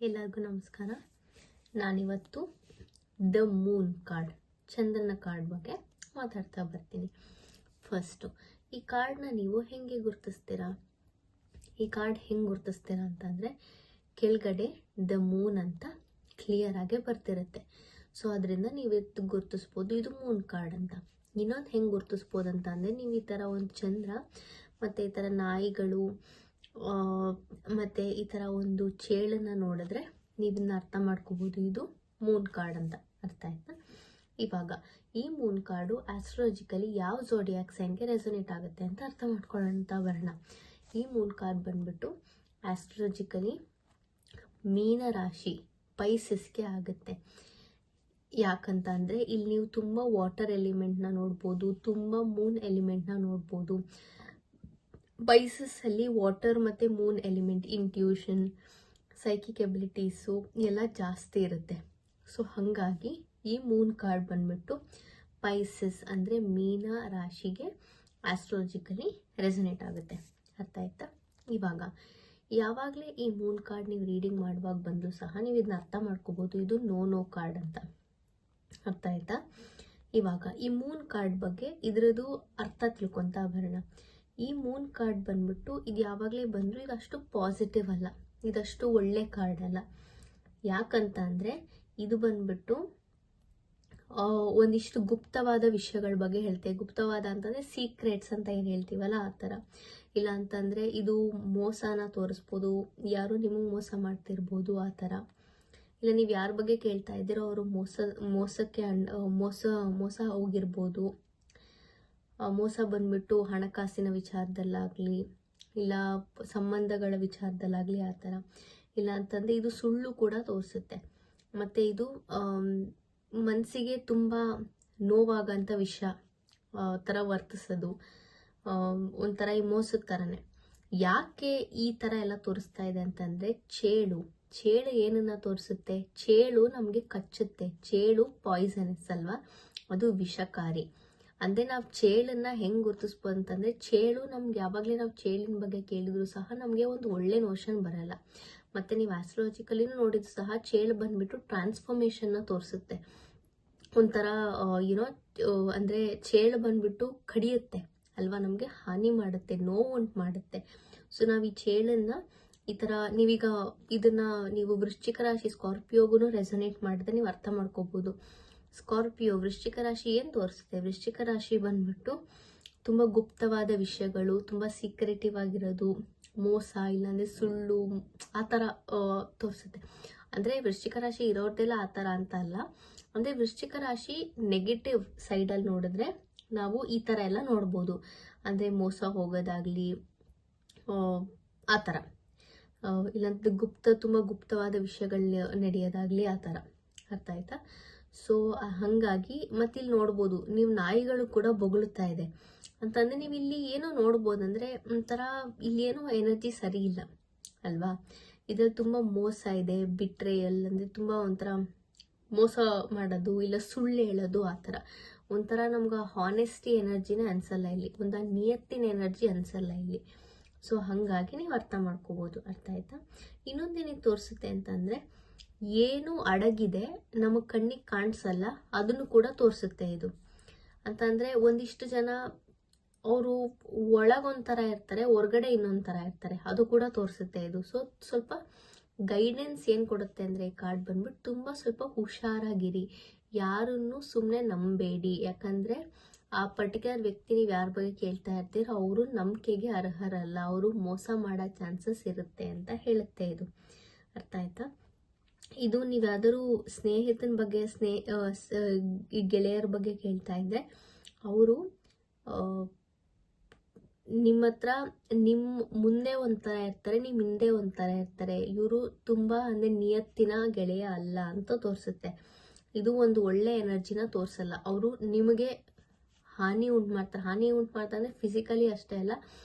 ಎಲ್ಲರಿಗೂ ನಮಸ್ಕಾರ. ನಾನಿವತ್ತು ದ ಮೂನ್ ಕಾರ್ಡ್, ಚಂದ್ರನ ಕಾರ್ಡ್ ಬಗ್ಗೆ ಮಾತಾಡ್ತಾ ಬರ್ತೀನಿ. ಫಸ್ಟು ಈ ಕಾರ್ಡ್ನ ನೀವು ಹೆಂಗೆ ಗುರುತಿಸ್ತೀರಾ? ಈ ಕಾರ್ಡ್ ಹೆಂಗೆ ಗುರುತಿಸ್ತೀರಾ ಅಂತಂದರೆ, ಕೆಳಗಡೆ ದ ಮೂನ್ ಅಂತ ಕ್ಲಿಯರ್ ಆಗಿ ಬರ್ತಿರುತ್ತೆ. ಸೊ ಅದರಿಂದ ನೀವು ಗುರುತಿಸ್ಬೋದು ಇದು ಮೂನ್ ಕಾರ್ಡ್ ಅಂತ. ಇನ್ನೊಂದು ಹೆಂಗೆ ಗುರುತಿಸ್ಬೋದು ಅಂತ ಅಂದರೆ, ನೀವು ಈ ಥರ ಒಂದು ಚಂದ್ರ ಮತ್ತು ಈ ಥರ ನಾಯಿಗಳು ಮತ್ತು ಈ ಥರ ಒಂದು ಚೇಳನ್ನು ನೋಡಿದ್ರೆ ನೀವನ್ನ ಅರ್ಥ ಮಾಡ್ಕೋಬೋದು ಇದು ಮೂನ್ ಕಾರ್ಡ್ ಅಂತ. ಅರ್ಥ ಆಯ್ತಾ? ಇವಾಗ ಈ ಮೂನ್ ಕಾರ್ಡು ಆಸ್ಟ್ರಾಲಜಿಕಲಿ ಯಾವ ಝೋಡಿಯಾಕ್ ಸೈನ್ಗೆ ರೆಸೊನೇಟ್ ಆಗುತ್ತೆ ಅಂತ ಅರ್ಥ ಮಾಡ್ಕೊಳ್ಳೋಂಥ ಬರೋಣ. ಈ ಮೂನ್ ಕಾರ್ಡ್ ಬಂದ್ಬಿಟ್ಟು ಆಸ್ಟ್ರಾಲಜಿಕಲಿ ಮೀನ ರಾಶಿ ಪೈಸಸ್ಗೆ ಆಗುತ್ತೆ. ಯಾಕಂತ ಅಂದರೆ ಇಲ್ಲಿ ನೀವು ತುಂಬ ವಾಟರ್ ಎಲಿಮೆಂಟ್ನ ನೋಡ್ಬೋದು, ತುಂಬ ಮೂನ್ ಎಲಿಮೆಂಟ್ನ ನೋಡ್ಬೋದು. ಪೈಸಸ್ಸಲ್ಲಿ ವಾಟರ್ ಮತ್ತು ಮೂನ್ ಎಲಿಮೆಂಟ್, ಇಂಟ್ಯೂಷನ್, ಸೈಕಿಕ್ ಎಬಿಲಿಟೀಸು ಎಲ್ಲ ಜಾಸ್ತಿ ಇರುತ್ತೆ. ಸೊ ಹಾಗಾಗಿ ಈ ಮೂನ್ ಕಾರ್ಡ್ ಬಂದ್ಬಿಟ್ಟು ಪೈಸಸ್ ಅಂದರೆ ಮೀನ ರಾಶಿಗೆ ಆಸ್ಟ್ರಾಲಜಿಕಲಿ ರೆಸೊನೇಟ್ ಆಗುತ್ತೆ. ಅರ್ಥ ಆಯ್ತಾ? ಇವಾಗ ಯಾವಾಗಲೇ ಈ ಮೂನ್ ಕಾರ್ಡ್ ನೀವು ರೀಡಿಂಗ್ ಮಾಡುವಾಗ ಬಂದರೂ ಸಹ ನೀವು ಇದನ್ನ ಅರ್ಥ ಮಾಡ್ಕೋಬೋದು, ಇದು ನೋ ಕಾರ್ಡ್ ಅಂತ. ಅರ್ಥ ಆಯ್ತಾ? ಇವಾಗ ಈ ಮೂನ್ ಕಾರ್ಡ್ ಬಗ್ಗೆ ಇದರದ್ದು ಅರ್ಥ ತಿಳ್ಕೊತಾ ಬರೋಣ. ಈ ಮೂನ್ ಕಾರ್ಡ್ ಬಂದ್ಬಿಟ್ಟು ಇದು ಯಾವಾಗಲೇ ಬಂದರೂ ಇದು ಅಷ್ಟು ಪಾಸಿಟಿವ್ ಅಲ್ಲ, ಇದಷ್ಟು ಒಳ್ಳೆ ಕಾರ್ಡ್ ಅಲ್ಲ. ಯಾಕಂತ ಅಂದರೆ ಇದು ಬಂದ್ಬಿಟ್ಟು ಒಂದಿಷ್ಟು ಗುಪ್ತವಾದ ವಿಷಯಗಳ ಬಗ್ಗೆ ಹೇಳ್ತೇವೆ. ಗುಪ್ತವಾದ ಅಂತಂದರೆ ಸೀಕ್ರೆಟ್ಸ್ ಅಂತ ಏನು ಹೇಳ್ತೀವಲ್ಲ ಆ ಥರ. ಇಲ್ಲ ಅಂತಂದರೆ ಇದು ಮೋಸನ ತೋರಿಸ್ಬೋದು, ಯಾರು ನಿಮಗೆ ಮೋಸ ಮಾಡ್ತಿರ್ಬೋದು ಆ ಥರ. ಇಲ್ಲ ನೀವು ಯಾರ ಬಗ್ಗೆ ಕೇಳ್ತಾ ಇದ್ದೀರೋ ಅವರು ಮೋಸಕ್ಕೆ ಮೋಸ ಹೋಗಿರ್ಬೋದು. ಮೋಸ ಬಂದ್ಬಿಟ್ಟು ಹಣಕಾಸಿನ ವಿಚಾರದಲ್ಲಾಗಲಿ, ಇಲ್ಲ ಸಂಬಂಧಗಳ ವಿಚಾರದಲ್ಲಾಗಲಿ ಆ ಥರ. ಇಲ್ಲ ಅಂತಂದರೆ ಇದು ಸುಳ್ಳು ಕೂಡ ತೋರಿಸುತ್ತೆ. ಮತ್ತು ಇದು ಮನಸ್ಸಿಗೆ ತುಂಬ ನೋವಾಗಂಥ ವಿಷಯ ಥರ ವರ್ತಿಸೋದು, ಒಂಥರ ಈ ಮೋಸದ ಥರನೇ. ಯಾಕೆ ಈ ಥರ ಎಲ್ಲ ತೋರಿಸ್ತಾ ಇದೆ ಅಂತಂದರೆ, ಚೇಳು ಏನನ್ನ ತೋರಿಸುತ್ತೆ? ಚೇಳು ನಮಗೆ ಕಚ್ಚುತ್ತೆ. ಚೇಳು ಪಾಯ್ಸನಸ್ ಅಲ್ವಾ, ಅದು ವಿಷಕಾರಿ. ಅಂದರೆ ನಾವು ಚೇಳನ್ನ ಹೆಂಗೆ ಗುರುತಿಸ್ಬೋದು ಅಂತಂದರೆ, ಚೇಳು ನಮ್ಗೆ ಯಾವಾಗಲೇ ನಾವು ಚೇಳಿನ ಬಗ್ಗೆ ಕೇಳಿದ್ರು ಸಹ ನಮಗೆ ಒಂದು ಒಳ್ಳೆ ನೋಷನ್ ಬರಲ್ಲ. ಮತ್ತು ನೀವು ಆಸ್ಟ್ರಾಲಜಿಕಲಿನೂ ನೋಡಿದ್ರು ಸಹ ಚೇಳು ಬಂದ್ಬಿಟ್ಟು ಟ್ರಾನ್ಸ್ಫಾರ್ಮೇಷನ್ನ ತೋರಿಸುತ್ತೆ. ಒಂಥರ ಅಂದರೆ ಚೇಳು ಬಂದ್ಬಿಟ್ಟು ಕಡಿಯುತ್ತೆ ಅಲ್ವಾ, ನಮಗೆ ಹಾನಿ ಮಾಡುತ್ತೆ, ನೋವು ಉಂಟು ಮಾಡುತ್ತೆ. ಸೊ ನಾವು ಈ ಚೇಳನ್ನ ಈ ಥರ ನೀವೀಗ ಇದನ್ನ ನೀವು ವೃಶ್ಚಿಕ ರಾಶಿ ಸ್ಕಾರ್ಪಿಯೋಗೂ ರೆಸೊನೇಟ್ ಮಾಡಿದ್ರೆ ನೀವು ಅರ್ಥ ಮಾಡ್ಕೋಬೋದು. ಸ್ಕಾರ್ಪಿಯೋ ವೃಶ್ಚಿಕ ರಾಶಿ ಏನು ತೋರಿಸುತ್ತೆ? ವೃಶ್ಚಿಕ ರಾಶಿ ಬಂದ್ಬಿಟ್ಟು ತುಂಬ ಗುಪ್ತವಾದ ವಿಷಯಗಳು, ತುಂಬ ಸೀಕ್ರೆಟಿವ್ ಆಗಿರೋದು, ಮೋಸ ಇಲ್ಲಾಂದರೆ ಸುಳ್ಳು ಆ ಥರ ತೋರಿಸುತ್ತೆ. ಅಂದರೆ ವೃಶ್ಚಿಕ ರಾಶಿ ಇರೋರ್ದೆಲ್ಲ ಆ ಥರ ಅಂತ ಅಲ್ಲ. ಅಂದರೆ ವೃಶ್ಚಿಕ ರಾಶಿ ನೆಗೆಟಿವ್ ಸೈಡಲ್ಲಿ ನೋಡಿದ್ರೆ ನಾವು ಈ ಥರ ಎಲ್ಲ ನೋಡ್ಬೋದು. ಅಂದರೆ ಮೋಸ ಹೋಗೋದಾಗಲಿ ಆ ಥರ, ಇಲ್ಲಾಂದ್ರೆ ತುಂಬ ಗುಪ್ತವಾದ ವಿಷಯಗಳು ನಡೆಯೋದಾಗಲಿ ಆ ಥರ. ಅರ್ಥ ಆಯ್ತಾ? ಸೊ ಹಾಗಾಗಿ ಮತ್ತಿಲ್ಲಿ ನೋಡ್ಬೋದು ನೀವು ನಾಯಿಗಳು ಕೂಡ ಬೊಗಳುತ್ತಾ ಇದೆ ಅಂತಂದರೆ ನೀವು ಇಲ್ಲಿ ಏನೋ ನೋಡ್ಬೋದು. ಅಂದರೆ ಒಂಥರ ಇಲ್ಲಿ ಏನೋ ಎನರ್ಜಿ ಸರಿ ಇಲ್ಲ ಅಲ್ವಾ, ಇದ್ರಲ್ಲಿ ತುಂಬ ಮೋಸ ಇದೆ, ಬಿಟ್ರೇಯಲ್ ಅಂದರೆ ತುಂಬ ಒಂಥರ ಮೋಸ ಮಾಡೋದು, ಇಲ್ಲ ಸುಳ್ಳು ಹೇಳೋದು ಆ ಥರ. ಒಂಥರ ನಮ್ಗೆ ಹಾನೆಸ್ಟಿ ಎನರ್ಜಿನೇ ಅನಿಸಲ್ಲ ಇಲ್ಲಿ, ಒಂದು ನಿಯತ್ತಿನ ಎನರ್ಜಿ ಅನಿಸಲ್ಲ ಇಲ್ಲಿ. ಸೊ ಹಾಗಾಗಿ ನೀವು ಅರ್ಥ ಮಾಡ್ಕೋಬೋದು. ಅರ್ಥ ಆಯ್ತಾ? ಇನ್ನೊಂದೇನಿಗೆ ತೋರಿಸುತ್ತೆ ಅಂತಂದರೆ, ಏನು ಅಡಗಿದೆ ನಮಗೆ ಕಣ್ಣಿಗೆ ಕಾಣಿಸಲ್ಲ ಅದನ್ನು ಕೂಡ ತೋರಿಸುತ್ತೆ ಇದು. ಅಂತಂದರೆ ಒಂದಿಷ್ಟು ಜನ ಅವರು ಒಳಗೊಂಥರ ಇರ್ತಾರೆ, ಹೊರಗಡೆ ಇನ್ನೊಂದು ಥರ ಇರ್ತಾರೆ, ಅದು ಕೂಡ ತೋರಿಸುತ್ತೆ ಇದು. ಸೊ ಸ್ವಲ್ಪ ಗೈಡೆನ್ಸ್ ಏನು ಕೊಡುತ್ತೆ ಅಂದರೆ ಈ ಕಾರ್ಡ್ ಬಂದ್ಬಿಟ್ಟು ತುಂಬ ಸ್ವಲ್ಪ ಹುಷಾರಾಗಿರಿ, ಯಾರನ್ನು ಸುಮ್ಮನೆ ನಂಬೇಡಿ. ಯಾಕಂದರೆ ಆ ಪರ್ಟಿಕ್ಯುಲರ್ ವ್ಯಕ್ತಿ ನೀವು ಯಾರ ಬಗ್ಗೆ ಕೇಳ್ತಾ ಇರ್ತೀರೋ ಅವರು ನಂಬಿಕೆಗೆ ಅರ್ಹರಲ್ಲ, ಅವರು ಮೋಸ ಮಾಡೋ ಚಾನ್ಸಸ್ ಇರುತ್ತೆ ಅಂತ ಹೇಳುತ್ತೆ ಇದು. ಅರ್ಥ ಆಯ್ತಾ? ಇದು ನೀವು ಯಾವ್ದಾದ್ರು ಸ್ನೇಹಿತನ ಬಗ್ಗೆ ಈ ಗೆಳೆಯರ ಬಗ್ಗೆ ಕೇಳ್ತಾ ಇದ್ದರೆ ಅವರು ನಿಮ್ಮ ಹತ್ರ ಮುಂದೆ ಒಂಥರ ಇರ್ತಾರೆ, ನಿಮ್ಮ ಹಿಂದೆ ಒಂಥರ ಇರ್ತಾರೆ. ಇವರು ತುಂಬ ಅಂದರೆ ನಿಯತ್ತಿನ ಗೆಳೆಯ ಅಲ್ಲ ಅಂತ ತೋರಿಸುತ್ತೆ. ಇದು ಒಂದು ಒಳ್ಳೆ ಎನರ್ಜಿನ ತೋರಿಸಲ್ಲ. ಅವರು ನಿಮಗೆ ಹಾನಿ ಉಂಟು ಮಾಡ್ತಾರೆ ಅಂದರೆ ಫಿಸಿಕಲಿ ಅಷ್ಟೇ ಅಲ್ಲ,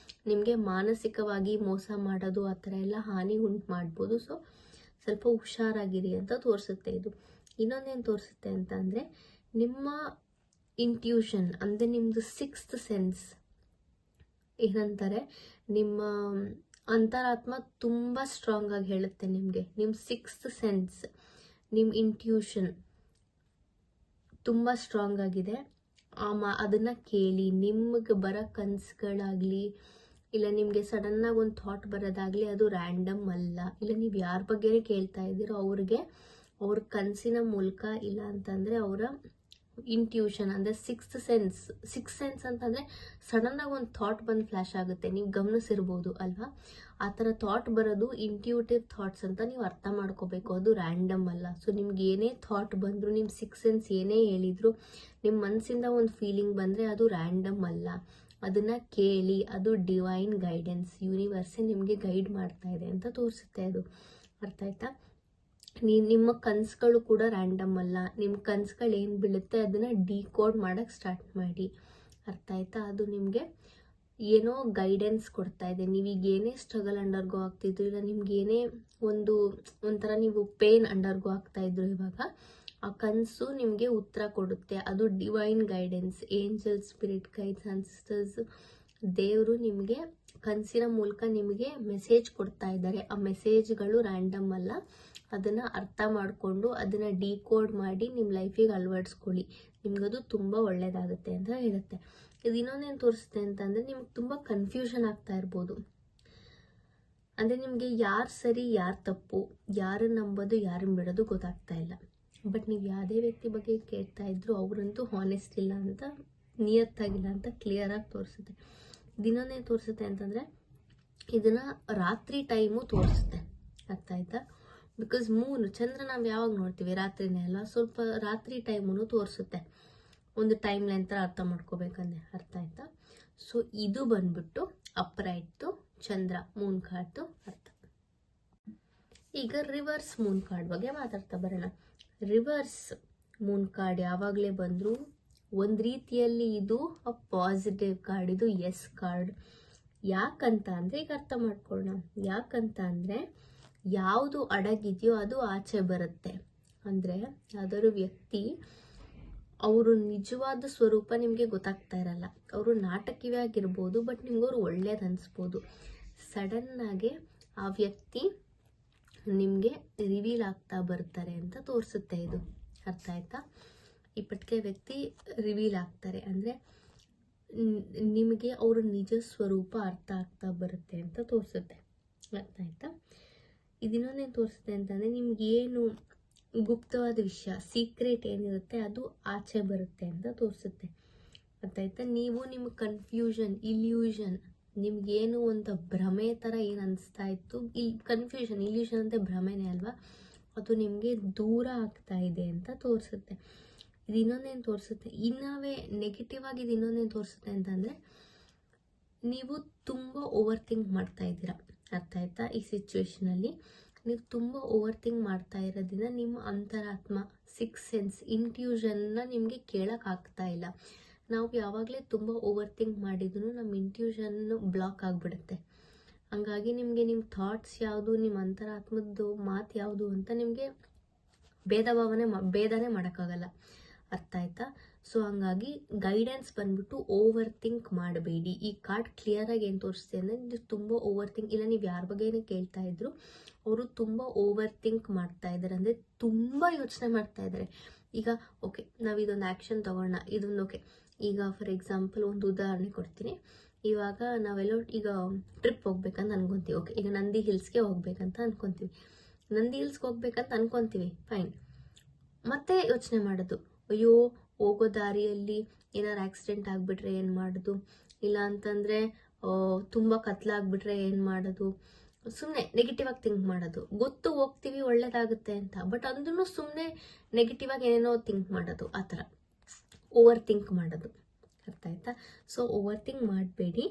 ನಿಮಗೆ ಮಾನಸಿಕವಾಗಿ ಮೋಸ ಮಾಡೋದು ಆ ಥರ ಎಲ್ಲ ಹಾನಿ ಉಂಟು ಮಾಡ್ಬೋದು. ಸೊ ಸ್ವಲ್ಪ ಹುಷಾರಾಗಿರಿ ಅಂತ ತೋರಿಸುತ್ತೆ ಇದು. ಇನ್ನೊಂದೇನು ತೋರಿಸುತ್ತೆ ಅಂತ ಅಂದರೆ, ನಿಮ್ಮ ಇಂಟ್ಯೂಷನ್ ಅಂದರೆ ನಿಮ್ಮದು ಸಿಕ್ಸ್ತ್ ಸೆನ್ಸ್ ಏನಂತಾರೆ, ನಿಮ್ಮ ಅಂತರಾತ್ಮ ತುಂಬ ಸ್ಟ್ರಾಂಗ್ ಆಗಿ ಹೇಳುತ್ತೆ ನಿಮಗೆ. ನಿಮ್ಮ ಸಿಕ್ಸ್ತ್ ಸೆನ್ಸ್, ನಿಮ್ಮ ಇಂಟ್ಯೂಷನ್ ತುಂಬ ಸ್ಟ್ರಾಂಗ್ ಆಗಿದೆ. ಅದನ್ನು ಕೇಳಿ. ನಿಮಗೆ ಬರೋ ಕನಸುಗಳಾಗಲಿ, ಇಲ್ಲ ನಿಮಗೆ ಸಡನ್ನಾಗಿ ಒಂದು ಥಾಟ್ ಬರೋದಾಗಲಿ, ಅದು ರ್ಯಾಂಡಮ್ ಅಲ್ಲ. ಇಲ್ಲ ನೀವು ಯಾರ ಬಗ್ಗೆನೇ ಕೇಳ್ತಾ ಇದ್ದೀರೋ ಅವ್ರ ಕನಸಿನ ಮೂಲಕ, ಇಲ್ಲ ಅಂತಂದರೆ ಅವರ ಇಂಟ್ಯೂಷನ್ ಅಂದರೆ ಸಿಕ್ಸ್ತ್ ಸೆನ್ಸ್ ಅಂತಂದರೆ ಸಡನ್ನಾಗಿ ಒಂದು ಥಾಟ್ ಬಂದು ಫ್ಲ್ಯಾಶ್ ಆಗುತ್ತೆ. ನೀವು ಗಮನಿಸಿರ್ಬೋದು ಅಲ್ವಾ? ಆ ಥರ ಥಾಟ್ ಬರೋದು ಇಂಟ್ಯೂಟಿವ್ ಥಾಟ್ಸ್ ಅಂತ ನೀವು ಅರ್ಥ ಮಾಡ್ಕೋಬೇಕು. ಅದು ರ್ಯಾಂಡಮ್ ಅಲ್ಲ. ಸೊ ನಿಮ್ಗೆ ಏನೇ ಥಾಟ್ ಬಂದರೂ, ನಿಮ್ಮ ಸಿಕ್ಸ್ ಸೆನ್ಸ್ ಏನೇ ಹೇಳಿದ್ರು, ನಿಮ್ಮ ಮನಸ್ಸಿಂದ ಒಂದು ಫೀಲಿಂಗ್ ಬಂದರೆ ಅದು ರ್ಯಾಂಡಮ್ ಅಲ್ಲ. ಅದನ್ನು ಕೇಳಿ. ಅದು ಡಿವೈನ್ ಗೈಡೆನ್ಸ್, ಯೂನಿವರ್ಸೇ ನಿಮಗೆ ಗೈಡ್ ಮಾಡ್ತಾ ಇದೆ ಅಂತ ತೋರಿಸುತ್ತೆ. ಅದು ಅರ್ಥ ಆಯ್ತಾ? ನಿಮ್ಮ ಕನಸುಗಳು ಕೂಡ ರ್ಯಾಂಡಮ್ ಅಲ್ಲ. ನಿಮ್ಮ ಕನಸುಗಳು ಏನು ಬೀಳುತ್ತೆ ಅದನ್ನು ಡಿಕೋಡ್ ಮಾಡೋಕ್ಕೆ ಸ್ಟಾರ್ಟ್ ಮಾಡಿ. ಅರ್ಥ ಆಯ್ತಾ? ಅದು ನಿಮಗೆ ಏನೋ ಗೈಡೆನ್ಸ್ ಕೊಡ್ತಾ ಇದೆ. ನೀವೀಗ ಏನೇ ಸ್ಟ್ರಗಲ್ ಅಂಡರ್ಗೋ ಆಗ್ತಿದ್ರು, ಇಲ್ಲ ನಿಮ್ಗೆ ಏನೇ ಒಂಥರ ನೀವು ಪೇನ್ ಅಂಡರ್ಗೋ ಆಗ್ತಾ ಇದ್ರು, ಇವಾಗ ಆ ಕನಸು ನಿಮಗೆ ಉತ್ತರ ಕೊಡುತ್ತೆ. ಅದು divine guidance, angel, spirit guides, ancestors, ದೇವರು ನಿಮಗೆ ಕನಸಿನ ಮೂಲಕ ನಿಮಗೆ ಮೆಸೇಜ್ ಕೊಡ್ತಾ ಇದ್ದಾರೆ. ಆ ಮೆಸೇಜ್ಗಳು ರ್ಯಾಂಡಮ್ ಅಲ್ಲ. ಅದನ್ನು ಅರ್ಥ ಮಾಡಿಕೊಂಡು ಅದನ್ನು ಡಿಕೋಡ್ ಮಾಡಿ ನಿಮ್ಮ ಲೈಫಿಗೆ ಅಳವಡಿಸ್ಕೊಳ್ಳಿ. ನಿಮಗದು ತುಂಬ ಒಳ್ಳೆಯದಾಗುತ್ತೆ ಅಂತ ಹೇಳುತ್ತೆ. ಇದು ಇನ್ನೊಂದೇನು ತೋರಿಸುತ್ತೆ ಅಂತಂದರೆ, ನಿಮ್ಗೆ ತುಂಬ ಕನ್ಫ್ಯೂಷನ್ ಆಗ್ತಾ ಇರ್ಬೋದು. ಅಂದರೆ ನಿಮಗೆ ಯಾರು ಸರಿ ಯಾರು ತಪ್ಪು, ಯಾರನ್ನು ನಂಬೋದು ಯಾರನ್ನು ಬಿಡೋದು ಗೊತ್ತಾಗ್ತಾ ಇಲ್ಲ. ಬಟ್ ನೀವು ಯಾವುದೇ ವ್ಯಕ್ತಿ ಬಗ್ಗೆ ಕೇಳ್ತಾ ಇದ್ರು ಅವರಂತೂ ಹಾನೆಸ್ಟ್ ಇಲ್ಲ ಅಂತ, ನಿಯತ್ತಾಗಿಲ್ಲ ಅಂತ ಕ್ಲಿಯರಾಗಿ ತೋರಿಸುತ್ತೆ. ಇನ್ನೊಂದೇನು ತೋರಿಸುತ್ತೆ ಅಂತಂದರೆ, ಇದನ್ನು ರಾತ್ರಿ ಟೈಮು ತೋರಿಸುತ್ತೆ. ಅರ್ಥ ಆಯ್ತಾ? ಬಿಕಾಸ್ ಚಂದ್ರ ನಾವು ಯಾವಾಗ ನೋಡ್ತೀವಿ? ರಾತ್ರಿನೇ ಅಲ್ಲ. ಸ್ವಲ್ಪ ರಾತ್ರಿ ಟೈಮನ್ನು ತೋರಿಸುತ್ತೆ. ಒಂದು ಟೈಮ್ ಲೈನ್ ಥರ ಅರ್ಥ ಮಾಡ್ಕೋಬೇಕಂದ್ರೆ. ಅರ್ಥ ಆಯ್ತಾ? ಸೊ ಇದು ಬಂದ್ಬಿಟ್ಟು ಅಪ್ರೈಟ್ದು ಚಂದ್ರ ಮೂನ್ ಕಾರ್ಡ್ದು ಅರ್ಥ. ಈಗ ರಿವರ್ಸ್ ಮೂನ್ ಕಾರ್ಡ್ ಬಗ್ಗೆ ಮಾತಾಡ್ತಾ ಬರೋಣ. ರಿವರ್ಸ್ ಮೂನ್ ಕಾರ್ಡ್ ಯಾವಾಗಲೇ ಬಂದರೂ ಒಂದು ರೀತಿಯಲ್ಲಿ ಇದು ಪಾಸಿಟಿವ್ ಕಾರ್ಡ್, ಇದು ಎಸ್ ಕಾರ್ಡ್. ಯಾಕಂತ ಅಂದರೆ, ಈಗ ಅರ್ಥ ಮಾಡ್ಕೊಳ್ಳೋಣ. ಯಾಕಂತ ಅಂದರೆ, ಯಾವುದು ಅಡಗಿದೆಯೋ ಅದು ಆಚೆ ಬರುತ್ತೆ. ಅಂದರೆ ಯಾವ್ದಾದ್ರು ವ್ಯಕ್ತಿ ಅವರು ನಿಜವಾದ ಸ್ವರೂಪ ನಿಮಗೆ ಗೊತ್ತಾಗ್ತಾ ಇರಲ್ಲ. ಅವರು ನಾಟಕೀಯ ಆಗಿರ್ಬೋದು, ಬಟ್ ನಿಮ್ಗೆ ಅವ್ರು ಒಳ್ಳೇದು ಅನಿಸ್ಬೋದು. ಸಡನ್ನಾಗೆ ಆ ವ್ಯಕ್ತಿ ನಿಮಗೆ ರಿವೀಲ್ ಆಗ್ತಾ ಬರ್ತಾರೆ ಅಂತ ತೋರಿಸುತ್ತೆ ಇದು. ಅರ್ಥ ಆಯ್ತಾ? ಈ ಪಟ್ಟಿಗೆ ವ್ಯಕ್ತಿ ರಿವೀಲ್ ಆಗ್ತಾರೆ ಅಂದರೆ ನಿಮಗೆ ಅವರ ನಿಜ ಸ್ವರೂಪ ಅರ್ಥ ಆಗ್ತಾ ಬರುತ್ತೆ ಅಂತ ತೋರಿಸುತ್ತೆ. ಅರ್ಥ ಆಯ್ತಾ? ಇದನ್ನೊಂದೇನು ತೋರಿಸುತ್ತೆ ಅಂತಂದರೆ, ನಿಮ್ಗೇನು ಗುಪ್ತವಾದ ವಿಷಯ, ಸೀಕ್ರೆಟ್ ಏನಿರುತ್ತೆ ಅದು ಆಚೆ ಬರುತ್ತೆ ಅಂತ ತೋರಿಸುತ್ತೆ. ಅರ್ಥ ಆಯ್ತಾ? ನೀವು ನಿಮ್ಮ ಕನ್ಫ್ಯೂಷನ್, ಇಲ್ಯೂಷನ್, ನಿಮ್ಗೇನು ಒಂದು ಭ್ರಮೆ ಥರ ಏನು ಅನಿಸ್ತಾ ಇತ್ತು, ಇಲ್ಯೂಷನ್ ಅಂದರೆ ಭ್ರಮೆನೇ ಅಲ್ವಾ, ಅದು ನಿಮಗೆ ದೂರ ಆಗ್ತಾ ಇದೆ ಅಂತ ತೋರಿಸುತ್ತೆ. ಇದು ಇನ್ನೊಂದೇನು ತೋರಿಸುತ್ತೆ, ಇನ್ನವೇ ನೆಗೆಟಿವ್ ಆಗಿ ಇದು ಇನ್ನೊಂದೇನು ತೋರಿಸುತ್ತೆ ಅಂತಂದರೆ, ನೀವು ತುಂಬ ಓವರ್ ಥಿಂಕ್ ಮಾಡ್ತಾ ಇದ್ದೀರಾ. ಅರ್ಥ ಆಯ್ತಾ? ಈ ಸಿಚುವೇಶನಲ್ಲಿ ನೀವು ತುಂಬ ಓವರ್ ಥಿಂಕ್ ಮಾಡ್ತಾ ಇರೋದ್ರಿಂದ ನಿಮ್ಮ ಅಂತರಾತ್ಮ, ಸಿಕ್ಸ್ ಸೆನ್ಸ್, ಇಂಟ್ಯೂಷನ್ನ ನಿಮಗೆ ಕೇಳೋಕ್ಕಾಗ್ತಾ ಇಲ್ಲ. ನಾವು ಯಾವಾಗಲೇ ತುಂಬ ಓವರ್ ಥಿಂಕ್ ಮಾಡಿದ್ರು ನಮ್ಮ ಇಂಟ್ಯೂಷನ್ನು ಬ್ಲಾಕ್ ಆಗಿಬಿಡುತ್ತೆ. ಹಂಗಾಗಿ ನಿಮಗೆ ನಿಮ್ಮ ಥಾಟ್ಸ್ ಯಾವುದು, ನಿಮ್ಮ ಅಂತರಾತ್ಮದ್ದು ಮಾತು ಯಾವುದು ಅಂತ ನಿಮಗೆ ಭೇದನೇ ಮಾಡೋಕ್ಕಾಗಲ್ಲ. ಅರ್ಥ ಆಯ್ತಾ? ಸೊ ಹಂಗಾಗಿ ಗೈಡೆನ್ಸ್ ಬಂದ್ಬಿಟ್ಟು ಓವರ್ ಥಿಂಕ್ ಮಾಡಬೇಡಿ. ಈ ಕಾರ್ಡ್ ಕ್ಲಿಯರಾಗಿ ಏನು ತೋರಿಸುತ್ತೆ ಅಂದರೆ, ನೀವು ತುಂಬ ಓವರ್ ಥಿಂಕ್, ಇಲ್ಲ ನೀವು ಯಾರ ಬಗ್ಗೆನೇ ಕೇಳ್ತಾ ಇದ್ರು ಅವರು ತುಂಬ ಓವರ್ ಥಿಂಕ್ ಮಾಡ್ತಾ ಇದ್ದಾರೆ. ಅಂದರೆ ತುಂಬ ಯೋಚನೆ ಮಾಡ್ತಾ ಇದ್ದಾರೆ. ಈಗ ಓಕೆ, ನಾವು ಇದೊಂದು ಆ್ಯಕ್ಷನ್ ತಗೋಣ, ಇದೊಂದು ಓಕೆ. ಈಗ ಫಾರ್ ಎಕ್ಸಾಂಪಲ್ ಒಂದು ಉದಾಹರಣೆ ಕೊಡ್ತೀನಿ. ಇವಾಗ ನಾವೆಲ್ಲೋ ಈಗ ಟ್ರಿಪ್ ಹೋಗ್ಬೇಕಂತ ಅನ್ಕೊತೀವಿ. ಓಕೆ, ಈಗ ನಂದಿ ಹಿಲ್ಸ್ಗೆ ಹೋಗ್ಬೇಕಂತ ಅನ್ಕೊತೀವಿ. ನಂದಿ ಹಿಲ್ಸ್ಗೆ ಹೋಗ್ಬೇಕಂತ ಅನ್ಕೊತೀವಿ, ಫೈನ್. ಮತ್ತೆ ಯೋಚನೆ ಮಾಡೋದು, ಅಯ್ಯೋ ಹೋಗೋ ದಾರಿಯಲ್ಲಿ ಏನಾರು ಆಕ್ಸಿಡೆಂಟ್ ಆಗಿಬಿಟ್ರೆ ಏನು ಮಾಡೋದು, ಇಲ್ಲ ಅಂತಂದರೆ ತುಂಬ ಕತ್ಲಾಗ್ಬಿಟ್ರೆ ಏನು ಮಾಡೋದು, ಸುಮ್ಮನೆ ನೆಗೆಟಿವ್ ಆಗಿ ಥಿಂಕ್ ಮಾಡೋದು. ಗೊತ್ತು ಹೋಗ್ತೀವಿ ಒಳ್ಳೇದಾಗುತ್ತೆ ಅಂತ, ಬಟ್ ಅಂದ್ರೂ ಸುಮ್ಮನೆ ನೆಗೆಟಿವ್ ಆಗಿ ಏನೇನೋ ಥಿಂಕ್ ಮಾಡೋದು. ಆ ಥರ ಓವರ್ ಥಿಂಕ್ ಮಾಡೋದು. ಅರ್ಥ ಆಯ್ತಾ? ಸೊ ಓವರ್ ಥಿಂಕ್ ಮಾಡಬೇಡಿ.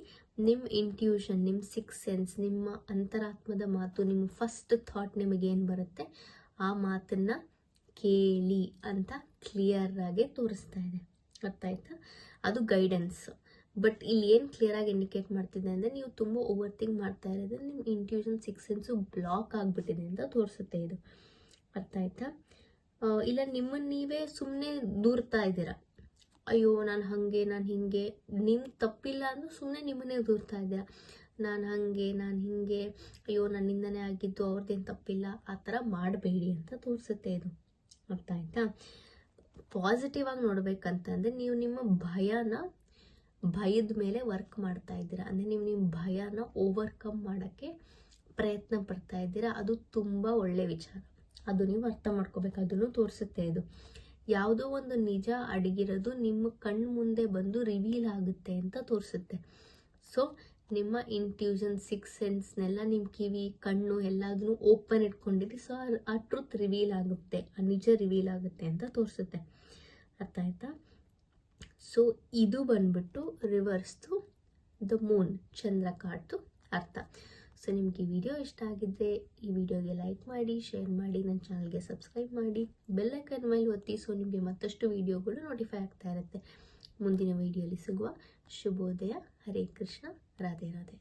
ನಿಮ್ಮ ಇಂಟ್ಯೂಷನ್, ನಿಮ್ಮ ಸಿಕ್ಸ್ ಸೆನ್ಸ್, ನಿಮ್ಮ ಅಂತರಾತ್ಮದ ಮಾತು, ನಿಮ್ಮ ಫಸ್ಟ್ ಥಾಟ್ ನಿಮಗೇನು ಬರುತ್ತೆ ಆ ಮಾತನ್ನು ಕೇಳಿ ಅಂತ ಕ್ಲಿಯರ್ ಆಗಿ ತೋರಿಸ್ತಾ ಇದೆ. ಅರ್ಥ ಆಯ್ತಾ? ಅದು ಗೈಡೆನ್ಸ್. ಬಟ್ ಇಲ್ಲಿ ಏನು ಕ್ಲಿಯರ್ ಆಗಿ ಇಂಡಿಕೇಟ್ ಮಾಡ್ತಿದೆ ಅಂದರೆ, ನೀವು ತುಂಬ ಓವರ್ ಥಿಂಕ್ ಮಾಡ್ತಾ ಇರೋದ್ರೆ ನಿಮ್ಮ ಇಂಟ್ಯೂಷನ್, ಸಿಕ್ಸ್ ಸೆನ್ಸು ಬ್ಲಾಕ್ ಆಗಿಬಿಟ್ಟಿದೆ ಅಂತ ತೋರಿಸುತ್ತೆ ಇದು. ಅರ್ಥ ಆಯ್ತಾ? ಇಲ್ಲ ನಿಮ್ಮನ್ನು ನೀವೇ ಸುಮ್ಮನೆ ದೂರ್ತಾ ಇದ್ದೀರಾ, ಅಯ್ಯೋ ನಾನು ಹಾಗೆ, ನಾನು ಹೀಗೆ, ನಿಮ್ಮ ತಪ್ಪಿಲ್ಲ ಅಂದರೂ ಸುಮ್ಮನೆ ನಿಮ್ಮನ್ನೇ ದೂರ್ತಾ ಇದ್ದೀರಾ. ನಾನು ಹಾಗೆ ನಾನು ಹೀಗೆ, ಅಯ್ಯೋ ನನ್ನಿಂದನೇ ಆಗಿದ್ದು, ಅವ್ರದ್ದೇನು ತಪ್ಪಿಲ್ಲ, ಆ ಥರ ಮಾಡಬೇಡಿ ಅಂತ ತೋರಿಸುತ್ತೆ ಇದು. ಅರ್ಥ ಆಯ್ತಾ? ಪಾಸಿಟಿವ್ ಆಗಿ ನೋಡ್ಬೇಕಂತಂದರೆ ನೀವು ನಿಮ್ಮ ಭಯದ ಮೇಲೆ ವರ್ಕ್ ಮಾಡ್ತಾ ಇದ್ದೀರಾ, ಅಂದರೆ ನೀವು ನಿಮ್ಮ ಭಯನ ಓವರ್ಕಮ್ ಮಾಡೋಕ್ಕೆ ಪ್ರಯತ್ನ ಪಡ್ತಾ ಇದ್ದೀರಾ. ಅದು ತುಂಬ ಒಳ್ಳೆ ವಿಚಾರ, ಅದು ನೀವು ಅರ್ಥ ಮಾಡ್ಕೋಬೇಕು. ಅದನ್ನು ತೋರಿಸುತ್ತೆ ಇದು. ಯಾವುದೋ ಒಂದು ನಿಜ ಅಡಗಿರೋದು ನಿಮ್ಮ ಕಣ್ಣು ಮುಂದೆ ಬಂದು ರಿವೀಲ್ ಆಗುತ್ತೆ ಅಂತ ತೋರಿಸುತ್ತೆ. ಸೊ ನಿಮ್ಮ ಇಂಟ್ಯೂಷನ್, ಸಿಕ್ಸ್ ಸೆನ್ಸ್ನೆಲ್ಲ ನಿಮ್ಮ ಕಿವಿ, ಕಣ್ಣು ಎಲ್ಲದನ್ನು ಓಪನ್ ಇಟ್ಕೊಂಡಿರಿ. ಸೊ ಆ ಟ್ರುತ್ ರಿವೀಲ್ ಆಗುತ್ತೆ, ಆ ನಿಜ ರಿವೀಲ್ ಆಗುತ್ತೆ ಅಂತ ತೋರಿಸುತ್ತೆ. ಅರ್ಥ ಆಯ್ತಾ? ಸೊ ಇದು ಬಂದ್ಬಿಟ್ಟು ರಿವರ್ಸ್ದು ದ ಮೂನ್, ಚಂದ್ರ ಕಾರ್ಡ್ದು ಅರ್ಥ. ಸೊ ನಿಮಗೆ ಈ ವಿಡಿಯೋ ಇಷ್ಟ ಆಗಿದ್ದರೆ ಈ ವಿಡಿಯೋಗೆ ಲೈಕ್ ಮಾಡಿ, ಶೇರ್ ಮಾಡಿ, ನನ್ನ ಚಾನಲ್ಗೆ ಸಬ್ಸ್ಕ್ರೈಬ್ ಮಾಡಿ, ಬೆಲ್ ಐಕಾನ್ ಮೇಲೆ ಒತ್ತಿ. ಸೊ ನಿಮಗೆ ಮತ್ತಷ್ಟು ವಿಡಿಯೋಗಳು ನೋಟಿಫೈ ಆಗ್ತಾ ಇರುತ್ತೆ. ಮುಂದಿನ ವಿಡಿಯೋಲಿ ಸಿಗುವ. ಶುಭೋದಯ. ಹರೇ ಕೃಷ್ಣ. ರಾಧೆ ರಾಧೆ.